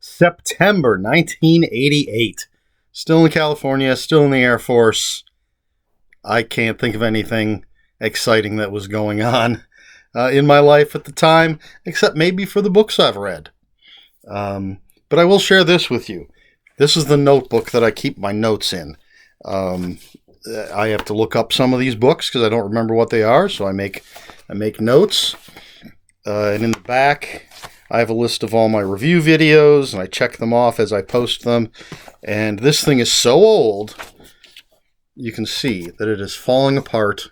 September 1988. Still in California, still in the Air Force. I can't think of anything exciting that was going on in my life at the time, except maybe for the books I've read. But I will share this with you. This is the notebook that I keep my notes in. I have to look up some of these books because I don't remember what they are, so I make notes. And in the back, I have a list of all my review videos, and I check them off as I post them. And this thing is so old, you can see that it is falling apart.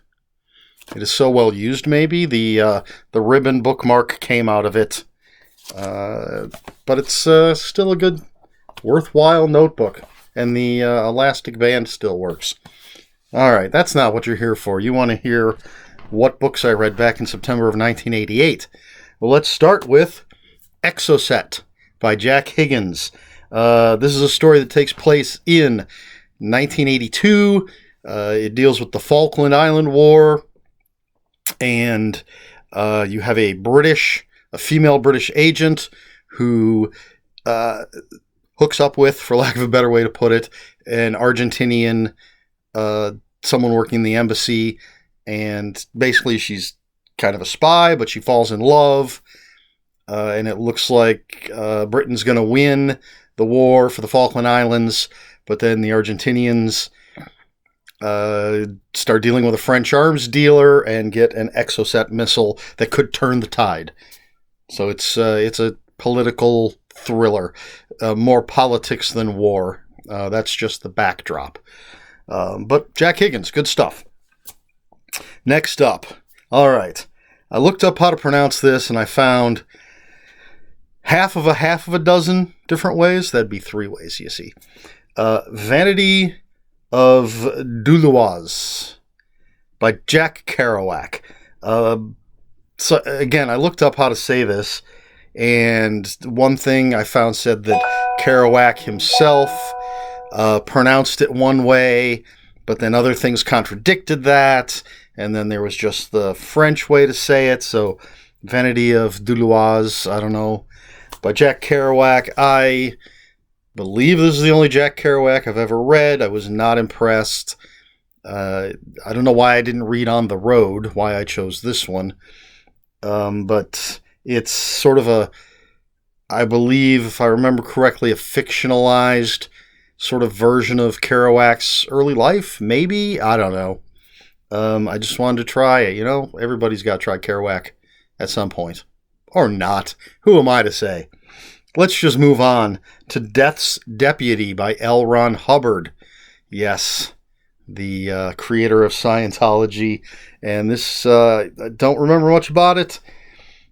It is so well used, maybe. The ribbon bookmark came out of it. But it's still a good, worthwhile notebook. And the elastic band still works. All right, that's not what you're here for. You want to hear what books I read back in September of 1988. Well, let's start with Exocet by Jack Higgins. This is a story that takes place in 1982. It deals with the Falkland Island War, and you have a female British agent who hooks up with, for lack of a better way to put it, an Argentinian, someone working in the embassy, and basically she's kind of a spy, but she falls in love. And it looks like Britain's going to win the war for the Falkland Islands, but then the Argentinians start dealing with a French arms dealer and get an Exocet missile that could turn the tide. So it's a political thriller, more politics than war. That's just the backdrop. But Jack Higgins, good stuff. Next up, all right. I looked up how to pronounce this, and I found half of a dozen different ways. That'd be 3 ways, you see. Vanity of Douloise by Jack Kerouac. So again, I looked up how to say this, and one thing I found said that Kerouac himself pronounced it one way, but then other things contradicted that, and then there was just the French way to say it. So Vanity of Douloise, I don't know. By Jack Kerouac. I believe this is the only Jack Kerouac I've ever read. I was not impressed. I don't know why I didn't read On the Road, why I chose this one. But it's sort of I believe, if I remember correctly, a fictionalized sort of version of Kerouac's early life, maybe? I don't know. I just wanted to try it. You know, everybody's got to try Kerouac at some point. Or not. Who am I to say? Let's just move on to Death's Deputy by L. Ron Hubbard. Yes, the creator of Scientology. And this, I don't remember much about it.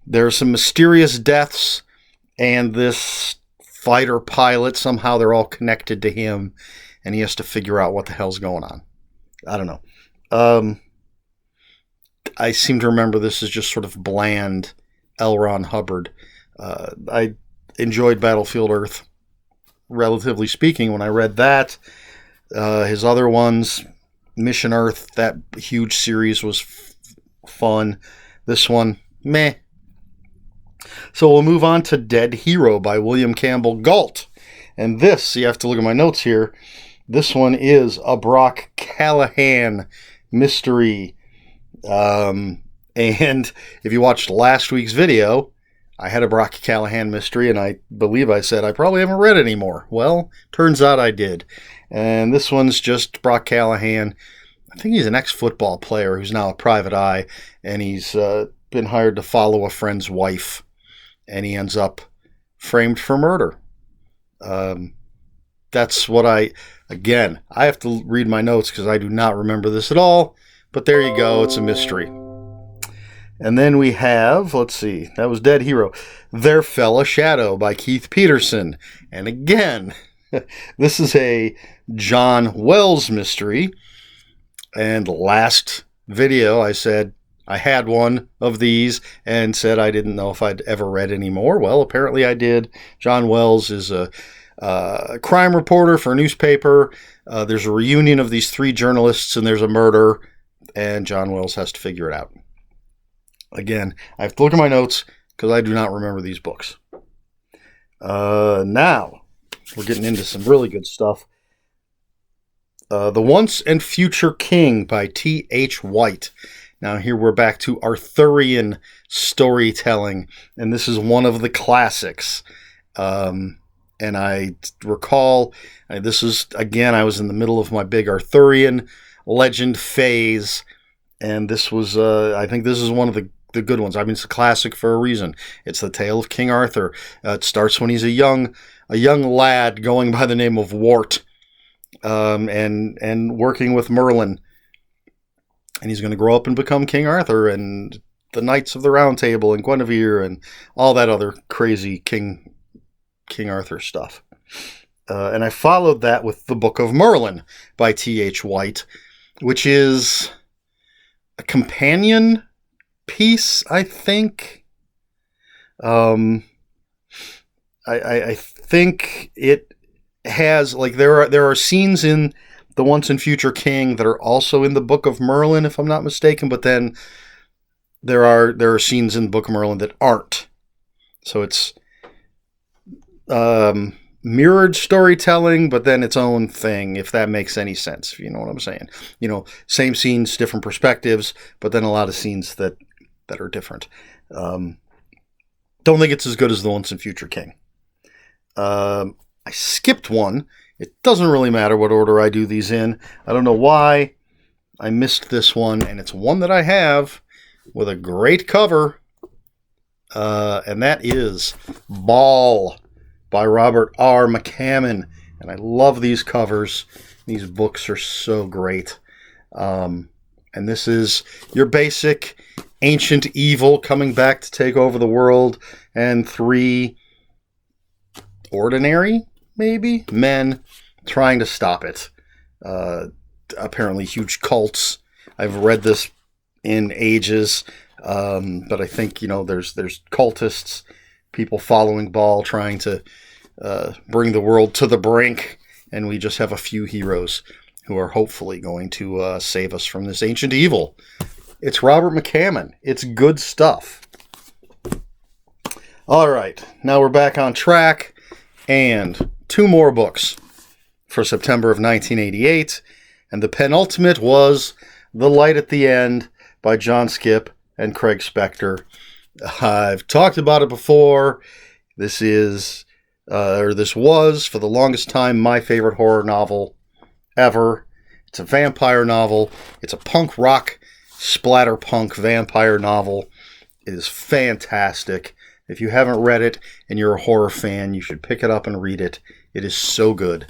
There are some mysterious deaths, and this fighter pilot, somehow they're all connected to him, and he has to figure out what the hell's going on. I don't know. I seem to remember this is just sort of bland L. Ron Hubbard. I enjoyed Battlefield Earth, relatively speaking, when I read that. His other ones, Mission Earth, that huge series was fun. This one, meh. So we'll move on to Dead Hero by William Campbell Galt. And this, you have to look at my notes here, this one is a Brock Callahan mystery. And if you watched last week's video, I had a Brock Callahan mystery, and I believe I said I probably haven't read any more. Well, turns out I did. And this one's just Brock Callahan. I think he's an ex-football player who's now a private eye, and he's been hired to follow a friend's wife, and he ends up framed for murder. That's what I have to read my notes because I do not remember this at all, but there you go, it's a mystery. And then we have, let's see, that was Dead Hero. There Fell a Shadow by Keith Peterson. And again, this is a John Wells mystery. And last video I said I had one of these and said I didn't know if I'd ever read any more. Well, apparently I did. John Wells is a crime reporter for a newspaper. There's a reunion of these 3 journalists, and there's a murder, and John Wells has to figure it out. Again, I have to look at my notes because I do not remember these books. Now, we're getting into some really good stuff. The Once and Future King by T.H. White. Now here we're back to Arthurian storytelling, and this is one of the classics. And I recall, this is, again, I was in the middle of my big Arthurian legend phase, and this was, I think this is one of the good ones. I mean, it's a classic for a reason. It's the tale of King Arthur. It starts when he's a young lad going by the name of Wart, and working with Merlin. And he's going to grow up and become King Arthur and the Knights of the Round Table and Guinevere and all that other crazy King Arthur stuff. And I followed that with the Book of Merlin by T.H. White, which is a companion piece, I think. I think it has, like, there are scenes in The Once and Future King that are also in the Book of Merlin, if I'm not mistaken, but then there are scenes in the Book of Merlin that aren't. So it's mirrored storytelling, but then its own thing, if that makes any sense, if you know what I'm saying. You know, same scenes, different perspectives, but then a lot of scenes that are different. Don't think it's as good as The Once and Future King. I skipped one. It doesn't really matter what order I do these in. I don't know why I missed this one, and it's one that I have with a great cover, and that is Ball by Robert R. McCammon. And I love these covers. These books are so great. And this is your basic ancient evil coming back to take over the world, and three ordinary, maybe, men trying to stop it. Apparently huge cults. I've read this in ages, but I think, there's cultists, people following Ball, trying to bring the world to the brink, and we just have a few heroes who are hopefully going to save us from this ancient evil. It's Robert McCammon. It's good stuff. All right, now we're back on track, and two more books for September of 1988, and the penultimate was The Light at the End by John Skipp and Craig Spector. I've talked about it before. This was, for the longest time, my favorite horror novel ever. It's a vampire novel. It's a punk rock, splatterpunk vampire novel. It is fantastic. If you haven't read it and you're a horror fan, you should pick it up and read it. It is so good.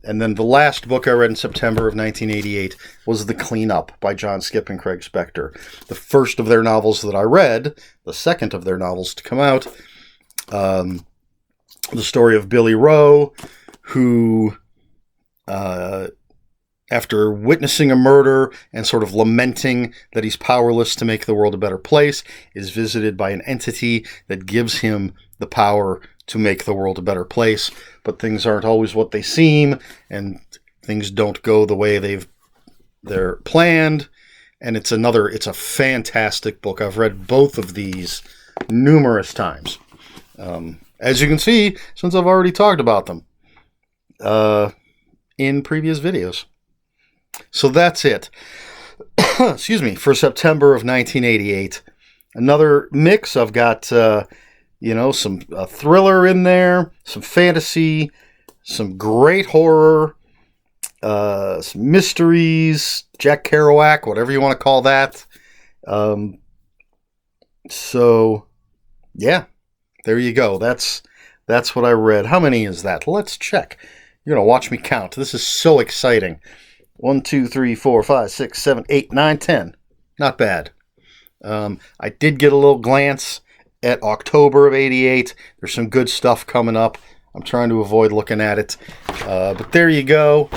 And then the last book I read in September of 1988 was The Cleanup by John Skipp and Craig Spector. The first of their novels that I read, the second of their novels to come out. The story of Billy Rowe, who, after witnessing a murder and sort of lamenting that he's powerless to make the world a better place, is visited by an entity that gives him the power to make the world a better place. But things aren't always what they seem, and things don't go the way they're planned. And it's a fantastic book. I've read both of these numerous times. As you can see, since I've already talked about them in previous videos. So that's it. Excuse me, for September of 1988. Another mix. I've got, some thriller in there, some fantasy, some great horror, some mysteries, Jack Kerouac, whatever you want to call that. So, yeah, there you go. That's what I read. How many is that? Let's check. You're going to watch me count. This is so exciting. 1, 2, 3, 4, 5, 6, 7, 8, 9, 10. Not bad. I did get a little glance at October of 88. There's some good stuff coming up. I'm trying to avoid looking at it. But there you go.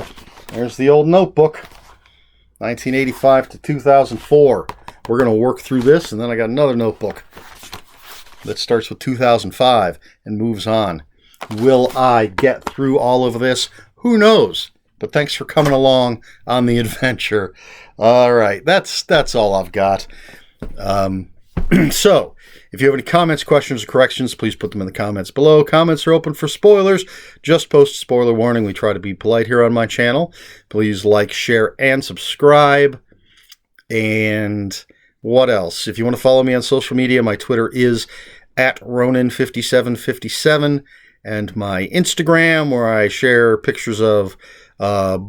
There's the old notebook. 1985 to 2004. We're going to work through this, and then I got another notebook that starts with 2005 and moves on. Will I get through all of this? Who knows? But thanks for coming along on the adventure. All right, that's all I've got. So, If you have any comments, questions, or corrections, please put them in the comments below. Comments are open for spoilers. Just post a spoiler warning. We try to be polite here on my channel. Please like, share, and subscribe. And what else? If you want to follow me on social media, my Twitter is @Ronin5757, and my Instagram, where I share pictures of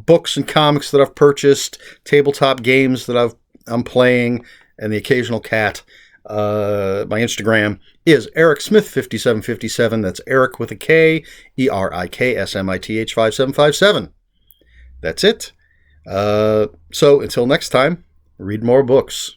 books and comics that I've purchased, tabletop games that I'm playing, and the occasional cat. My Instagram is ErikSmith5757. That's Eric with a K, ERIKSMITH 5757. That's it. So until next time, read more books.